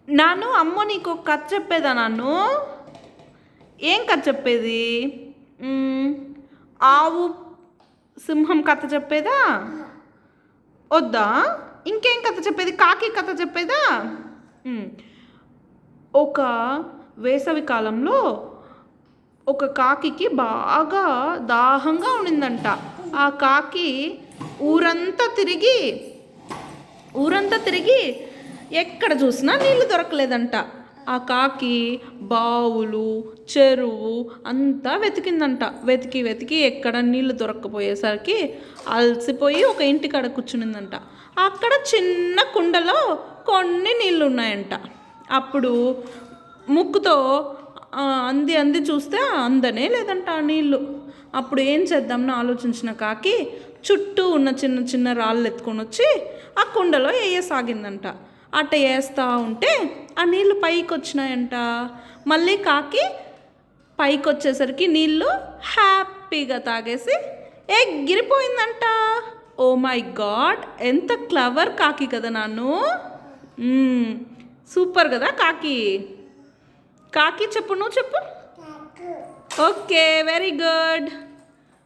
నాను అమ్మ నీకు ఒక కథ చెప్పేదా నాను? ఏం కథ చెప్పేది? ఆవు సింహం కథ చెప్పేదా? వద్దా? ఇంకేం కథ చెప్పేది? కాకి కథ చెప్పేదా? ఒక వేసవి కాలంలో ఒక కాకికి బాగా దాహంగా ఉండిందంట. ఆ కాకి ఊరంతా తిరిగి ఎక్కడ చూసినా నీళ్ళు దొరకలేదంట. ఆ కాకి బావులు, చెరువు అంతా వెతికిందంట. వెతికి ఎక్కడ నీళ్ళు దొరక్కపోయేసరికి అలసిపోయి ఒక ఇంటికాడ కూర్చునిందంట. అక్కడ చిన్న కుండలో కొన్ని నీళ్ళు ఉన్నాయంట. అప్పుడు ముక్కుతో అంది చూస్తే అందనే లేదంట ఆ నీళ్ళు. అప్పుడు ఏం చేద్దామని ఆలోచించిన కాకి చుట్టూ ఉన్న చిన్న చిన్న రాళ్ళు ఎత్తుకొని వచ్చి ఆ కుండలో వేయసాగిందంట. అట్ట వేస్తూ ఉంటే ఆ నీళ్ళు పైకి వచ్చినాయంట. మళ్ళీ కాకి పైకి వచ్చేసరికి నీళ్ళు హ్యాపీగా తాగేసి ఎగిరిపోయిందంట. ఓ మై గాడ్, ఎంత క్లవర్ కాకి కదా నాను. సూపర్ కదా కాకి. కాకి చెప్పు, నువ్వు చెప్పు. Okay, very good.